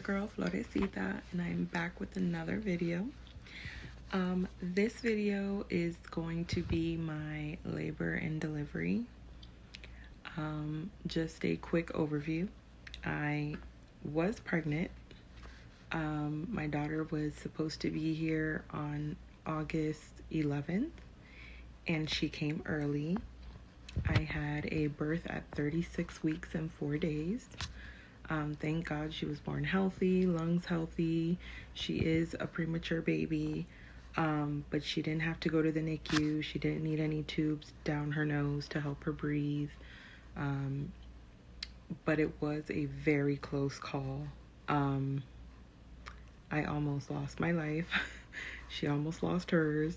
girl Florecita, and I'm back with another video. This video is going to be my labor and delivery. Just a quick overview. I was pregnant. My daughter was supposed to be here on August 11th, and she came early. I had a birth at 36 weeks and 4 days. Thank God she was born healthy, lungs healthy. She is a premature baby, but she didn't have to go to the NICU. She didn't need any tubes down her nose to help her breathe. But it was a very close call. I almost lost my life. She almost lost hers.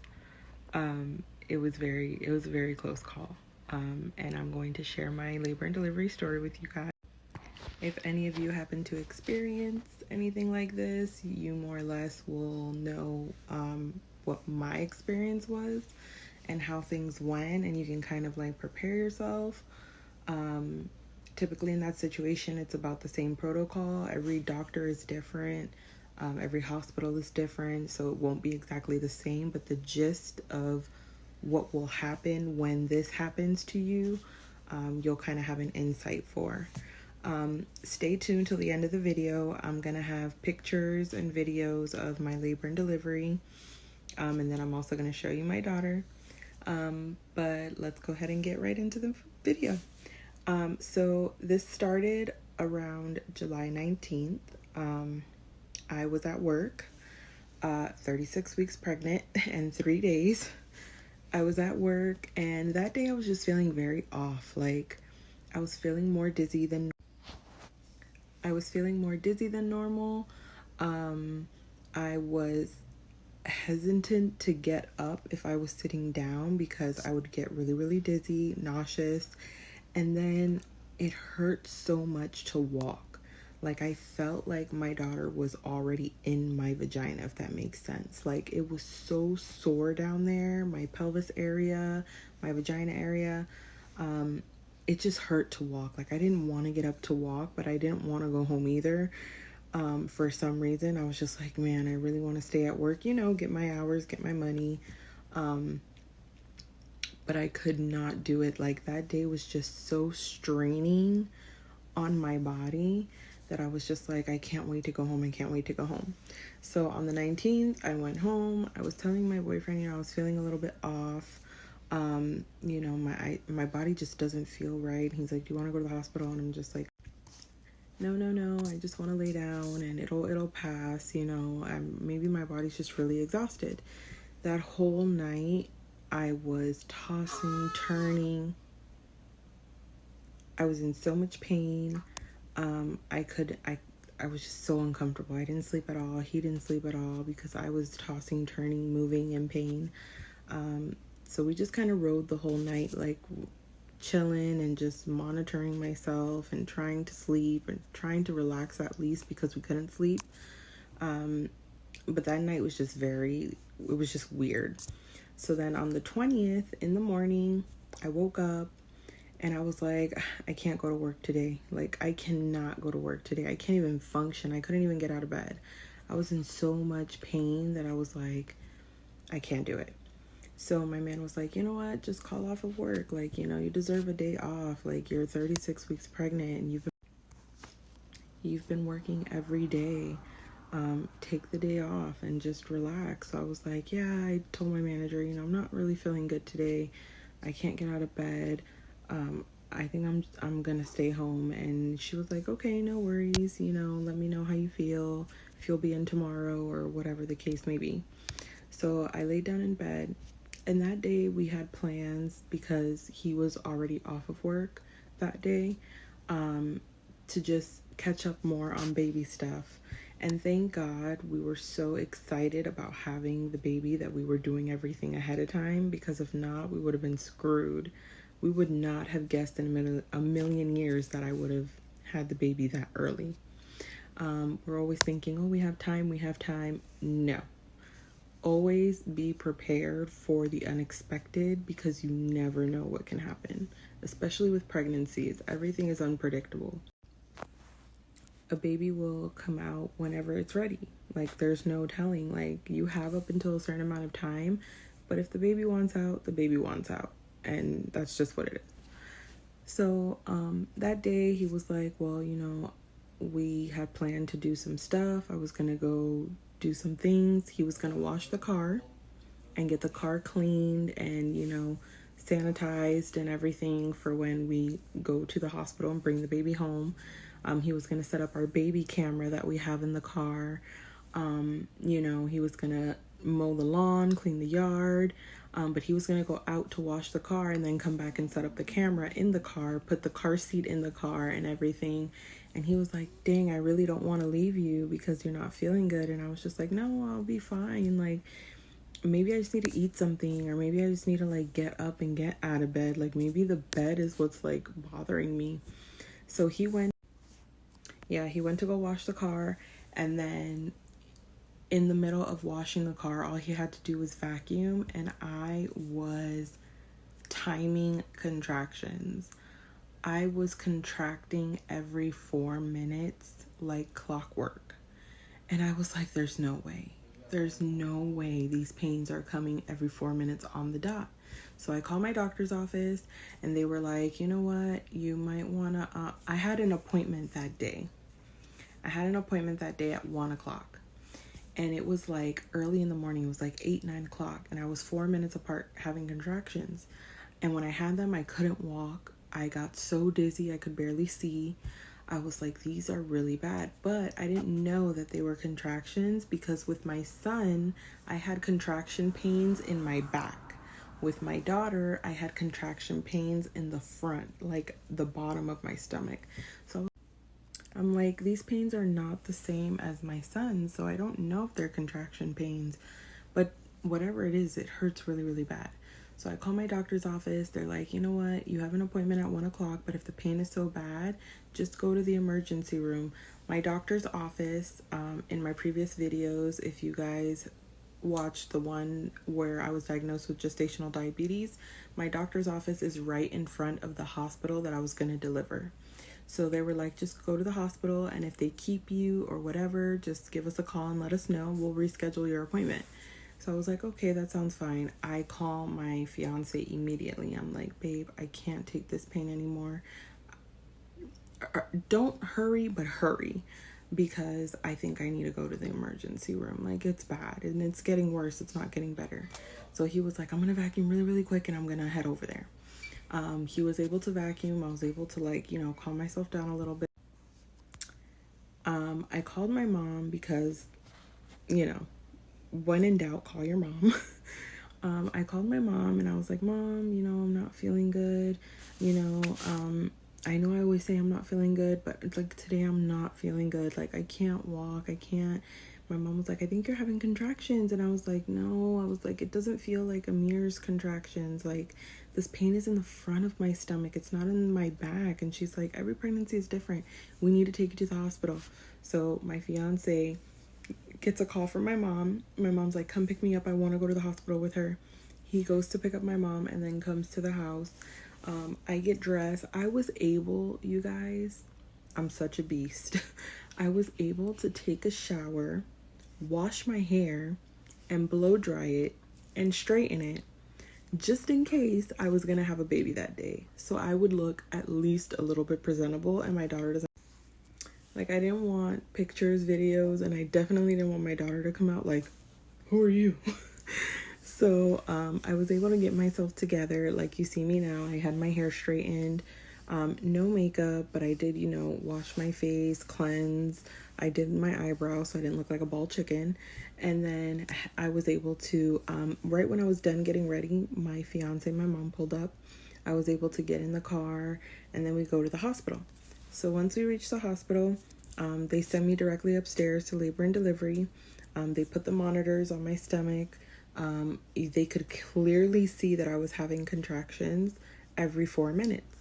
It was a very close call. And I'm going to share my labor and delivery story with you guys. If any of you happen to experience anything like this, you more or less will know what my experience was and how things went, and you can kind of like prepare yourself. Typically in that situation, it's about the same protocol. Every doctor is different. Every hospital is different, so it won't be exactly the same, but the gist of what will happen when this happens to you, you'll kind of have an insight for. Stay tuned till the end of the video. I'm gonna have pictures and videos of my labor and delivery, and then I'm also gonna show you my daughter. But let's go ahead and get right into the video. So this started around July 19th. I was at work, 36 weeks pregnant and 3 days. I was at work, and that day I was just feeling very off. Like, I was feeling more dizzy than normal. I was hesitant to get up if I was sitting down because I would get really dizzy, nauseous, and then it hurt so much to walk. Like, I felt like my daughter was already in my vagina, if that makes sense. Like, it was so sore down there, my pelvis area, my vagina area. It just hurt to walk. Like, I didn't want to get up to walk, but I didn't want to go home either. For some reason, I was just like, man, I really want to stay at work, get my hours, get my money. But I could not do it. Like, that day was just so straining on my body that I was just like, I can't wait to go home. I can't wait to go home. So on the 19th, I went home. I was telling my boyfriend, I was feeling a little bit off. My body just doesn't feel right. He's like, do you want to go to the hospital? And I'm just like, no, I just want to lay down and it'll pass. Maybe my body's just really exhausted. That whole night I was tossing, turning. I was in so much pain. I was just so uncomfortable. I didn't sleep at all. He didn't sleep at all because I was tossing, turning, moving in pain. So we just kind of rode the whole night, like chilling and just monitoring myself and trying to sleep and trying to relax at least because we couldn't sleep. But that night was just it was just weird. So then on the 20th in the morning, I woke up and I was like, I can't go to work today. Like, I cannot go to work today. I can't even function. I couldn't even get out of bed. I was in so much pain that I was like, I can't do it. So my man was like, you know what? Just call off of work. Like, you deserve a day off. Like, you're 36 weeks pregnant and you've been working every day. Take the day off and just relax. So I was like, yeah, I told my manager, I'm not really feeling good today. I can't get out of bed. I think I'm gonna stay home. And she was like, okay, no worries. Let me know how you feel, if you'll be in tomorrow or whatever the case may be. So I laid down in bed, and that day we had plans because he was already off of work that day, to just catch up more on baby stuff. And thank God we were so excited about having the baby that we were doing everything ahead of time, because if not, we would have been screwed. We would not have guessed in a million years that I would have had the baby that early. We're always thinking, oh, we have time. No. Always be prepared for the unexpected, because you never know what can happen, especially with pregnancies. Everything is unpredictable. a baby will come out whenever it's ready. Like, there's no telling. Like, you have up until a certain amount of time, but if the baby wants out, the baby wants out, and that's just what it is. So that day he was like, well, we had planned to do some stuff. I was gonna go do some things. He was gonna wash the car and get the car cleaned and sanitized and everything for when we go to the hospital and bring the baby home. He was gonna set up our baby camera that we have in the car. He was gonna mow the lawn, clean the yard, but he was gonna go out to wash the car and then come back and set up the camera in the car, put the car seat in the car and everything. And he was like, dang, I really don't want to leave you because you're not feeling good. And I was just like, no, I'll be fine. Like, maybe I just need to eat something, or maybe I just need to like get up and get out of bed. Like, maybe the bed is what's like bothering me. So he went to go wash the car, and then in the middle of washing the car, all he had to do was vacuum, and I was timing contractions. I was contracting every 4 minutes like clockwork. And I was like, there's no way. There's no way these pains are coming every 4 minutes on the dot. So I called my doctor's office, and they were like, you know what? You might want to... I had an appointment that day. At 1 o'clock. And it was like early in the morning. It was like 8, 9 o'clock. And I was 4 minutes apart having contractions. And when I had them, I couldn't walk. I got so dizzy, I could barely see. I was like, these are really bad. But I didn't know that they were contractions because with my son, I had contraction pains in my back. With my daughter, I had contraction pains in the front, like the bottom of my stomach. So I'm like, these pains are not the same as my son, so I don't know if they're contraction pains. But whatever it is, it hurts really, really bad. So I call my doctor's office. They're like, you know what? You have an appointment at 1 o'clock, but if the pain is so bad, just go to the emergency room. My doctor's office, in my previous videos, if you guys watched the one where I was diagnosed with gestational diabetes, my doctor's office is right in front of the hospital that I was going to deliver. So they were like, just go to the hospital, and if they keep you or whatever, just give us a call and let us know. We'll reschedule your appointment. So I was like, okay, that sounds fine. I call my fiance immediately. I'm like, babe, I can't take this pain anymore. Don't hurry, but hurry, because I think I need to go to the emergency room. Like, it's bad and it's getting worse. It's not getting better. So he was like, I'm going to vacuum really, really quick and I'm going to head over there. He was able to vacuum. I was able to calm myself down a little bit. I called my mom because, when in doubt, call your mom. I called my mom and I was like, Mom, I'm not feeling good. I know I always say I'm not feeling good, but it's like today I'm not feeling good. Like, I can't walk. I can't. My mom was like, I think you're having contractions. And I was like, no. I was like, it doesn't feel like Amir's contractions. Like, this pain is in the front of my stomach. It's not in my back. And she's like, every pregnancy is different. We need to take you to the hospital. So my fiance gets a call from my mom. My mom's like, come pick me up. I want to go to the hospital with her. He goes to pick up my mom and then comes to the house. I get dressed. I was able, you guys, I'm such a beast. I was able to take a shower, wash my hair, and blow dry it and straighten it, just in case I was going to have a baby that day. So I would look at least a little bit presentable, and my daughter doesn't. Like, I didn't want pictures, videos, and I definitely didn't want my daughter to come out like, who are you? So I was able to get myself together. Like, you see me now. I had my hair straightened, no makeup, but I did, wash my face, cleanse. I did my eyebrows so I didn't look like a bald chicken. And then I was able to, right when I was done getting ready, my fiance and my mom pulled up. I was able to get in the car, and then we go to the hospital. So once we reach the hospital, they send me directly upstairs to labor and delivery. They put the monitors on my stomach. They could clearly see that I was having contractions every 4 minutes.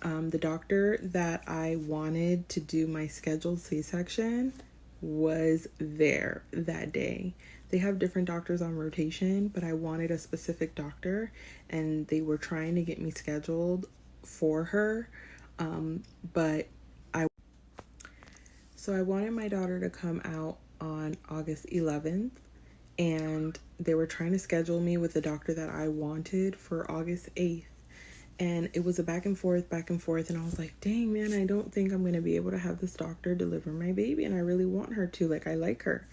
The doctor that I wanted to do my scheduled C-section was there that day. They have different doctors on rotation, but I wanted a specific doctor, and they were trying to get me scheduled for her. So I wanted my daughter to come out on August 11th, and they were trying to schedule me with the doctor that I wanted for August 8th. And it was a back and forth. And I was like, dang, man, I don't think I'm going to be able to have this doctor deliver my baby. And I really want her to. Like, I like her.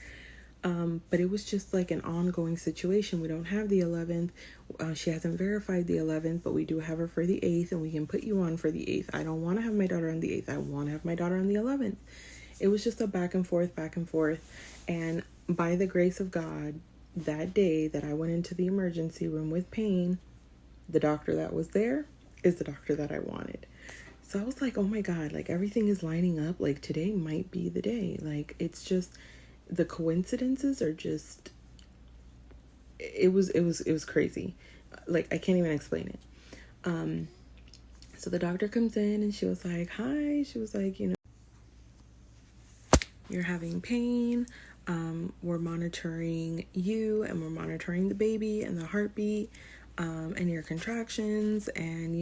But it was just like an ongoing situation. We don't have the 11th. She hasn't verified the 11th, but we do have her for the 8th, and we can put you on for the 8th. I don't want to have my daughter on the 8th. I want to have my daughter on the 11th. It was just a back and forth. And by the grace of God, that day that I went into the emergency room with pain, the doctor that was there is the doctor that I wanted. So I was like, oh my God, like everything is lining up. Like today might be the day. Like it's just, the coincidences are just, it was crazy. Like I can't even explain it. So the doctor comes in and she was like, hi. She was like, you're having pain. We're monitoring you, and we're monitoring the baby and the heartbeat, and your contractions. And,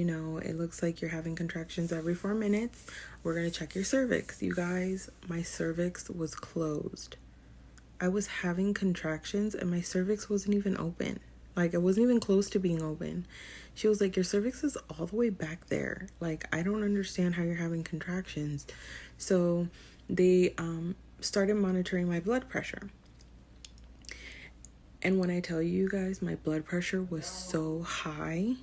it looks like you're having contractions every 4 minutes. We're going to check your cervix. You guys, my cervix was closed. I was having contractions and my cervix wasn't even open. Like, it wasn't even close to being open. She was like, your cervix is all the way back there. Like, I don't understand how you're having contractions. So they started monitoring my blood pressure. And when I tell you guys, my blood pressure was so high.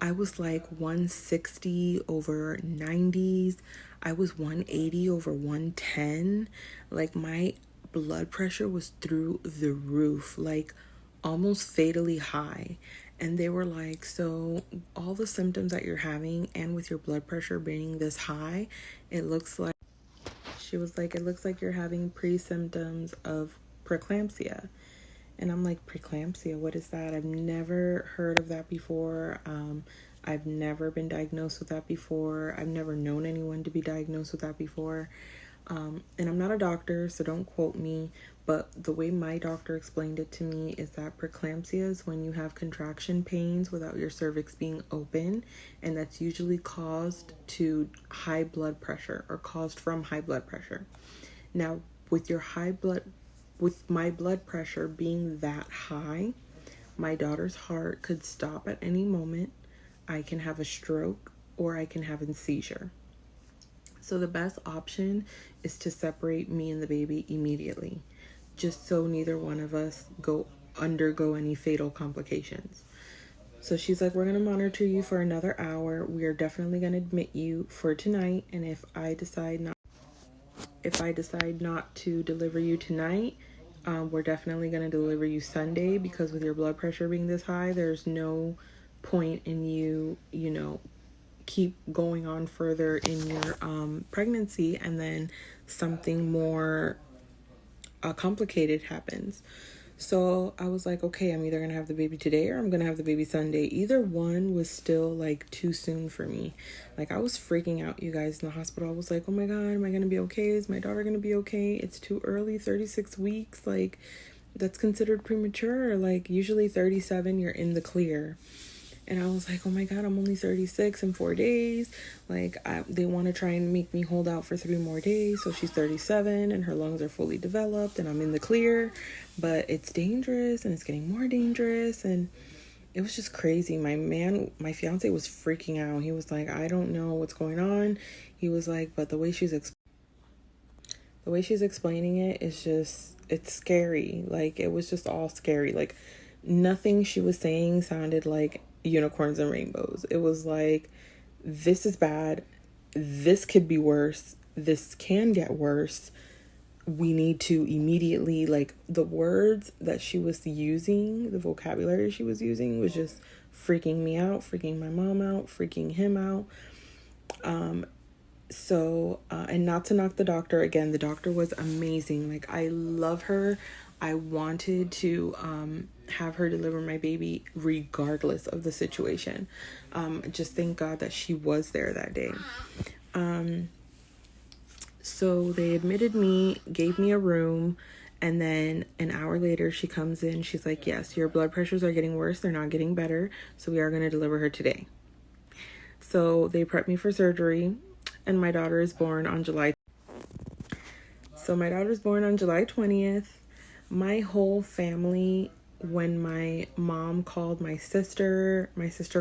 I was like 160 over 90s. I was 180 over 110. Like, my blood pressure was through the roof, like almost fatally high. And they were like, so all the symptoms that you're having, and with your blood pressure being this high, she was like, it looks like you're having pre-symptoms of preeclampsia. And I'm like, preeclampsia, what is that? I've never heard of that before. I've never been diagnosed with that before. I've never known anyone to be diagnosed with that before. And I'm not a doctor, so don't quote me, but the way my doctor explained it to me is that preeclampsia is when you have contraction pains without your cervix being open, and that's usually caused to high blood pressure, or caused from high blood pressure. Now, with my blood pressure being that high, my daughter's heart could stop at any moment. I can have a stroke, or I can have a seizure. So the best option is to separate me and the baby immediately, just so neither one of us undergo any fatal complications. So she's like, we're going to monitor you for another hour. We are definitely going to admit you for tonight. And if I decide not to deliver you tonight, we're definitely going to deliver you Sunday, because with your blood pressure being this high, there's no point in you, keep going on further in your pregnancy, and then something more complicated happens. So I was like, okay, I'm either gonna have the baby today or I'm gonna have the baby Sunday. Either one was still like too soon for me. Like, I was freaking out, you guys, in the hospital. I was like, oh my God, am I gonna be okay? Is my daughter gonna be okay? It's too early, 36 weeks. Like, that's considered premature. Like, usually 37, you're in the clear. And I was like, oh my God, I'm only 36 in 4 days. Like, they want to try and make me hold out for 3 more days. So she's 37 and her lungs are fully developed and I'm in the clear. But it's dangerous, and it's getting more dangerous. And it was just crazy. My fiance was freaking out. He was like, I don't know what's going on. He was like, but the way she's explaining it is just, it's scary. Like, it was just all scary. Like, nothing she was saying sounded like unicorns and rainbows. It was like, this is bad. This could be worse. This can get worse. We need to immediately, like, the words that she was using, the vocabulary she was using was just freaking me out, freaking my mom out, freaking him out. And not to knock the doctor, again, the doctor was amazing. Like, I love her. I wanted to have her deliver my baby regardless of the situation. Just thank God that she was there that day. So they admitted me, gave me a room, and then an hour later she comes in. She's like, yes, your blood pressures are getting worse. They're not getting better. So we are going to deliver her today. So they prepped me for surgery, and my daughter is born on July. So my daughter's born on July 20th. My whole family, when my mom called my sister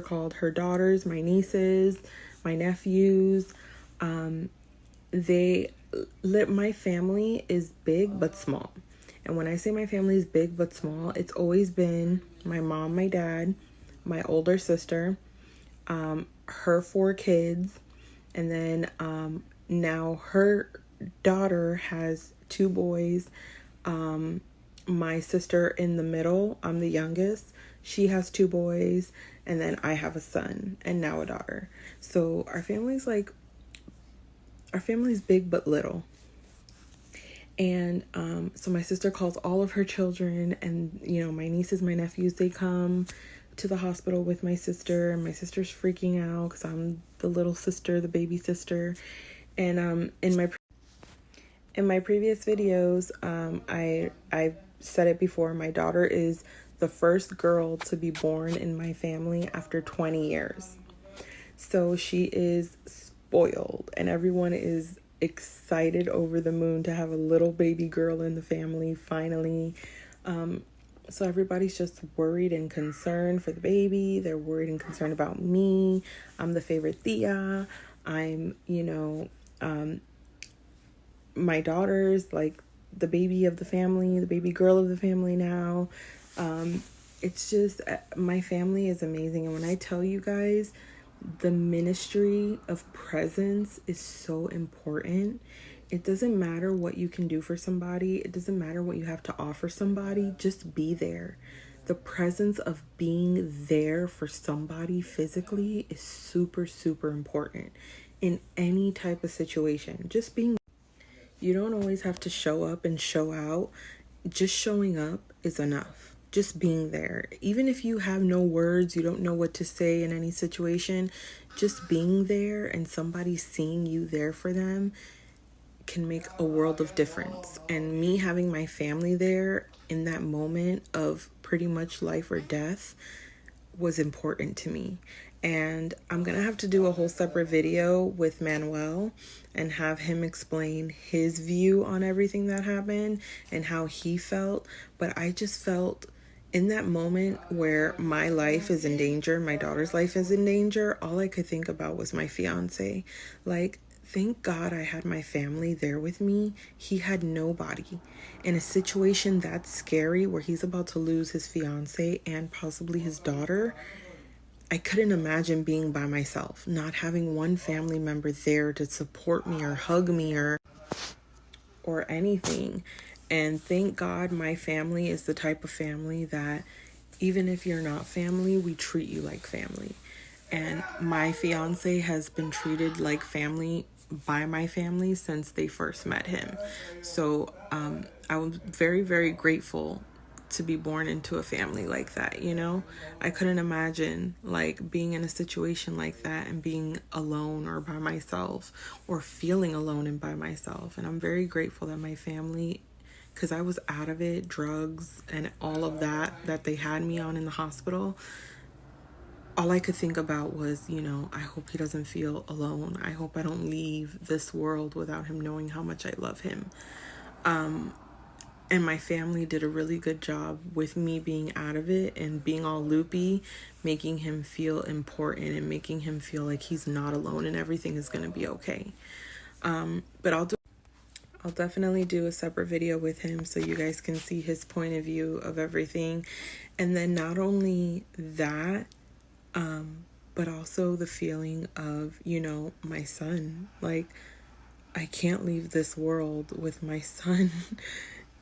called her daughters, my nieces, my nephews. My family is big but small. And when I say my family is big but small, it's always been my mom, my dad, my older sister, her 4 kids, and then now her daughter has 2 boys. My sister in the middle, I'm the youngest. She has 2 boys, and then I have a son and now a daughter. So our family's big but little. And so my sister calls all of her children, and my nieces, my nephews, they come to the hospital with my sister, and my sister's freaking out because I'm the little sister, the baby sister. And in my previous videos, I've said it before, my daughter is the first girl to be born in my family after 20 years. So she is spoiled, and everyone is excited over the moon to have a little baby girl in the family finally. So everybody's just worried and concerned for the baby. They're worried and concerned about me. I'm the favorite tia. I'm, my daughter's like the baby of the family, the baby girl of the family now. It's just, my family is amazing. And when I tell you guys, the ministry of presence is so important. It doesn't matter what you can do for somebody. It doesn't matter what you have to offer somebody. Just be there. The presence of being there for somebody physically is super, super important in any type of situation. Just being, you don't always have to show up and show out. Just showing up is enough. Just being there. Even if you have no words, you don't know what to say in any situation, just being there and somebody seeing you there for them can make a world of difference. And me having my family there in that moment of pretty much life or death was important to me. And I'm going to have to do a whole separate video with Manuel and have him explain his view on everything that happened and how he felt. But I just felt in that moment where my life is in danger, my daughter's life is in danger, all I could think about was my fiance. Like, thank God I had my family there with me. He had nobody. In a situation that's scary where he's about to lose his fiance and possibly his daughter, I couldn't imagine being by myself, not having one family member there to support me or hug me or anything. And thank God my family is the type of family that even if you're not family, we treat you like family. And my fiance has been treated like family by my family since they first met him. So I was very, very grateful to be born into a family like that, I couldn't imagine like being in a situation like that and being alone or by myself or feeling alone and by myself. And I'm very grateful that my family, because I was out of it, drugs and all of that they had me on in the hospital, all I could think about was, I hope he doesn't feel alone. I hope I don't leave this world without him knowing how much I love him. And my family did a really good job with me being out of it and being all loopy, making him feel important and making him feel like he's not alone and everything is going to be okay. But I'll definitely do a separate video with him so you guys can see his point of view of everything. And then not only that, but also the feeling of, my son. Like, I can't leave this world with my son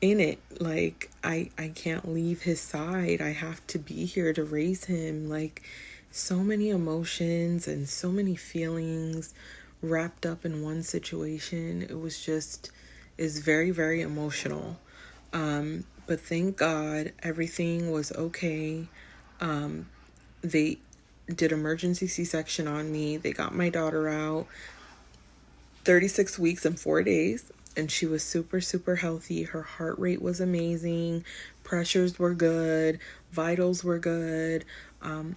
in it. Like, I can't leave his side. I have to be here to raise him. Like, so many emotions and so many feelings wrapped up in one situation. It was just, is very, very emotional. But thank God everything was okay. They did emergency C-section on me. They got my daughter out 36 weeks and 4 days. And she was super, super healthy. Her heart rate was amazing. Pressures were good. Vitals were good.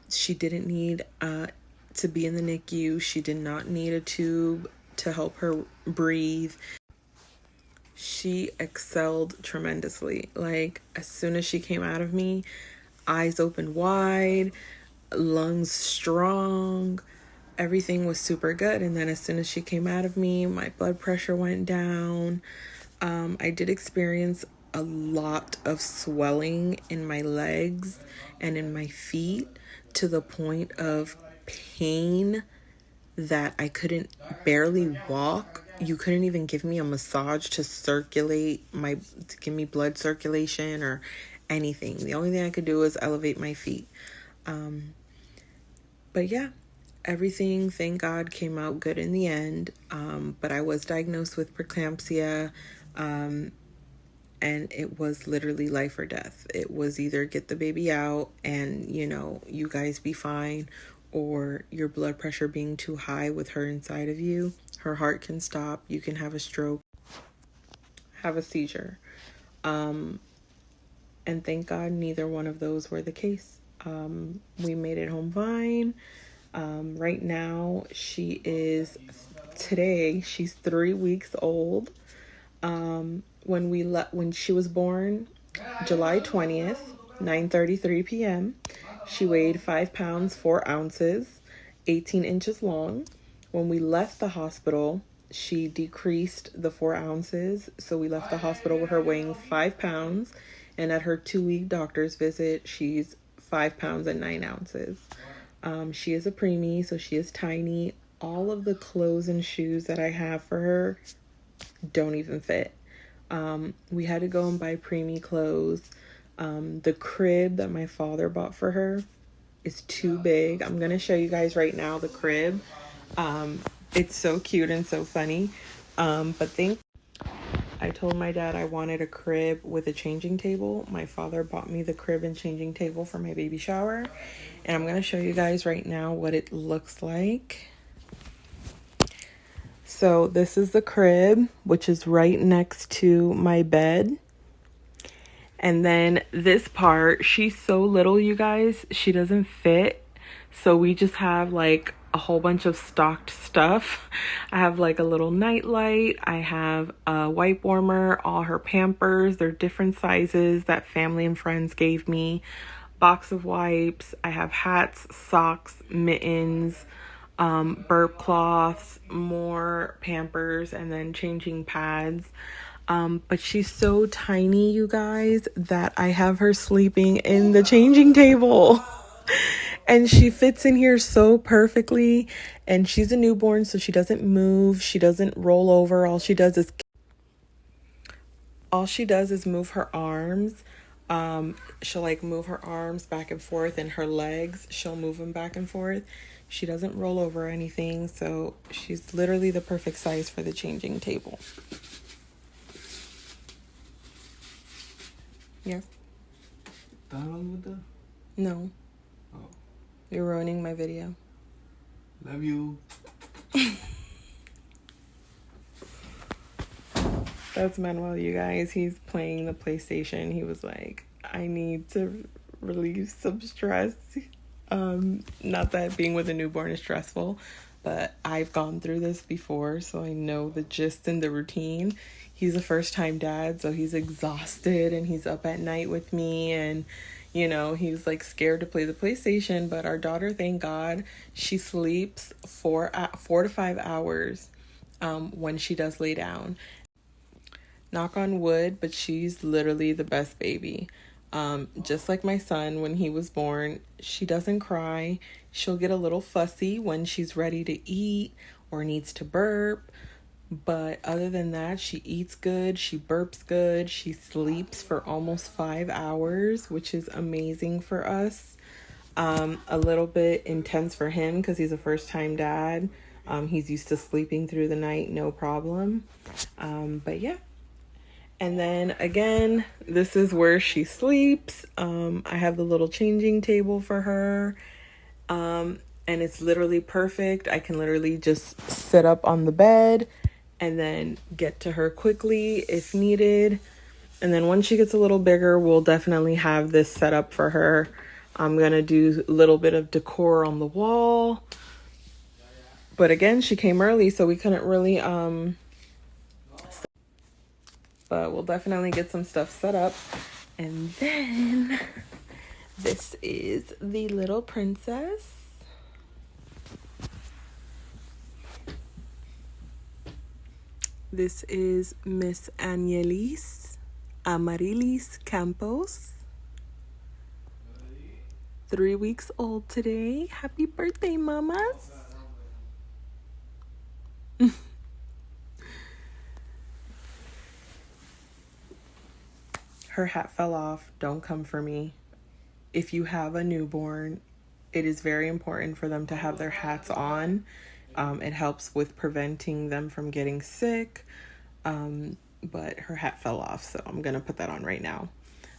She didn't need to be in the NICU. She did not need a tube to help her breathe. she excelled tremendously. Like, as soon as she came out of me, eyes open wide, lungs strong, everything was super good. And then as soon as she came out of me, my blood pressure went down. I did experience a lot of swelling in my legs and in my feet, to the point of pain that I couldn't barely walk. You couldn't even give me a massage to give me blood circulation or anything. The only thing I could do was elevate my feet. But yeah, everything, thank God, came out good in the end. But I was diagnosed with preeclampsia, and it was literally life or death. It was either get the baby out and, you guys be fine, or your blood pressure being too high with her inside of you. Her heart can stop. You can have a stroke, have a seizure. And thank God neither one of those were the case. We made it home fine. Right now she's 3 weeks old. When she was born, July 20th, 9:33 p.m., she weighed 5 pounds, 4 ounces, 18 inches long. When we left the hospital, she decreased the 4 ounces. So we left the hospital with her weighing 5 pounds. And at her 2-week doctor's visit, she's 5 pounds and 9 ounces. She is a preemie, so she is tiny. All of the clothes and shoes that I have for her don't even fit. We had to go and buy preemie clothes. The crib that my father bought for her is too big. I'm going to show you guys right now the crib. It's so cute and so funny. I told my dad I wanted a crib with a changing table. My father bought me the crib and changing table for my baby shower. And I'm going to show you guys right now what it looks like. So this is the crib, which is right next to my bed. And then this part, she's so little, you guys, she doesn't fit. So we just have like a whole bunch of stocked stuff. I have like a little nightlight. I have a wipe warmer, all her Pampers. They're different sizes that family and friends gave me. Box of wipes. I have hats, socks, mittens, burp cloths, more Pampers, and then changing pads. But she's so tiny, you guys, that I have her sleeping in the changing table. And she fits in here so perfectly. And she's a newborn, so she doesn't move. She doesn't roll over. All she does is move her arms. She'll like move her arms back and forth, and her legs, she'll move them back and forth. She doesn't roll over or anything. So she's literally the perfect size for the changing table. Yes. That wrong with that? No. Oh. You're ruining my video. Love you. That's Manuel, you guys. He's playing the PlayStation. He was like, I need to relieve some stress. Not that being with a newborn is stressful, but I've gone through this before, so I know the gist and the routine. He's a first-time dad, so he's exhausted, and he's up at night with me, and he's like scared to play the PlayStation. But our daughter, thank God, she sleeps 4 to 5 hours when she does lay down. Knock on wood, but she's literally the best baby. Just like my son, when he was born, she doesn't cry. She'll get a little fussy when she's ready to eat or needs to burp. But other than that, she eats good, she burps good, she sleeps for almost 5 hours, which is amazing for us. A little bit intense for him because he's a first-time dad. He's used to sleeping through the night, no problem. But yeah. And then again, this is where she sleeps. I have the little changing table for her. And it's literally perfect. I can literally just sit up on the bed and then get to her quickly if needed. And then once she gets a little bigger, we'll definitely have this set up for her. I'm going to do a little bit of decor on the wall. But again, she came early, so we couldn't really but we'll definitely get some stuff set up. And then this is the little princess. This is Miss Amaryllis Campos. 3 weeks old today. Happy birthday, mamas. Her hat fell off. Don't come for me. If you have a newborn, it is very important for them to have their hats on. It helps with preventing them from getting sick. But her hat fell off, so I'm going to put that on right now.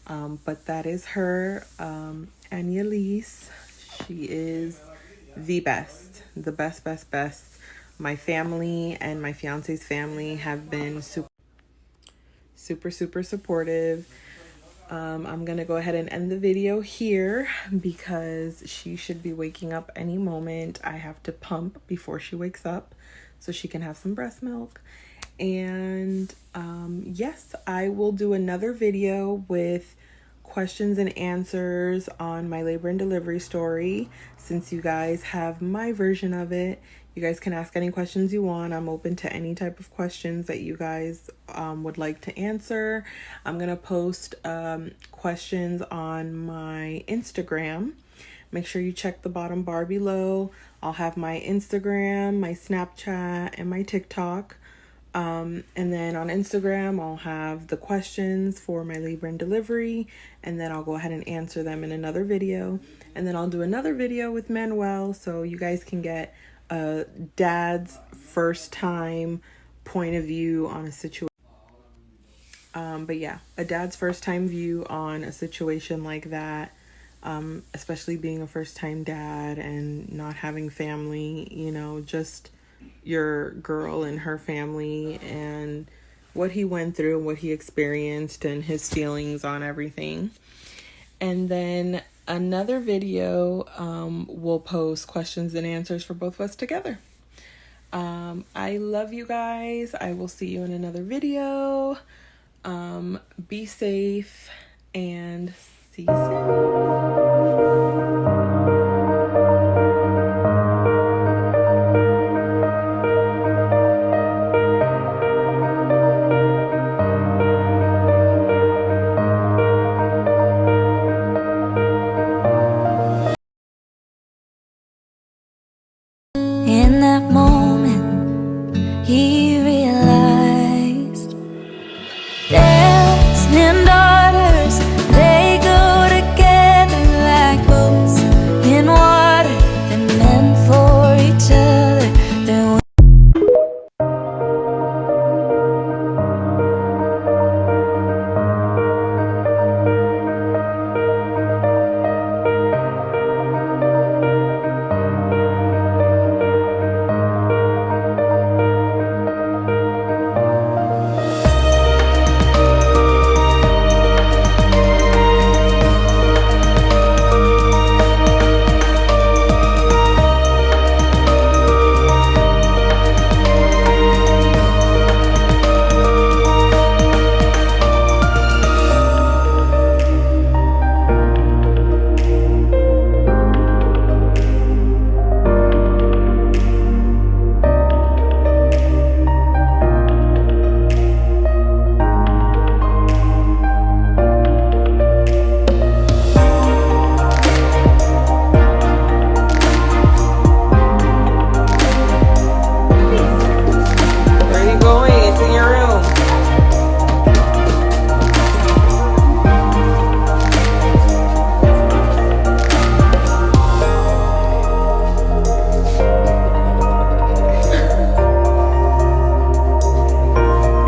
But that is her, Annalise. She is the best. The best. My family and my fiance's family have been super supportive. I'm gonna go ahead and end the video here because she should be waking up any moment. I have to pump before she wakes up so she can have some breast milk. And yes, I will do another video with questions and answers on my labor and delivery story. Since you guys have my version of it, you guys can ask any questions you want. I'm open to any type of questions that you guys would like to answer. I'm gonna post questions on my Instagram. Make sure you check the bottom bar below. I'll have my Instagram, my Snapchat, and my TikTok. And then on Instagram, I'll have the questions for my labor and delivery, and then I'll go ahead and answer them in another video. And then I'll do another video with Manuel so you guys can get a dad's first time point of view on a situation. But yeah, a dad's first time view on a situation like that, especially being a first time dad and not having family, you know, just your girl and her family and what he went through and what he experienced and his feelings on everything. And then another video, we'll post questions and answers for both of us together. I love you guys. I will see you in another video. Be safe and see you soon. In that moment, he realized dads and daughters, they go together like boats in water. They're meant for each other. They're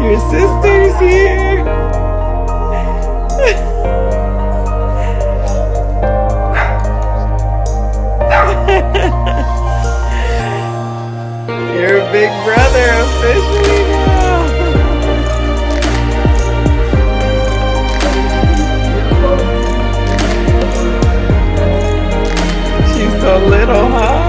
Your sister's here. You're a big brother officially now. She's so little, huh?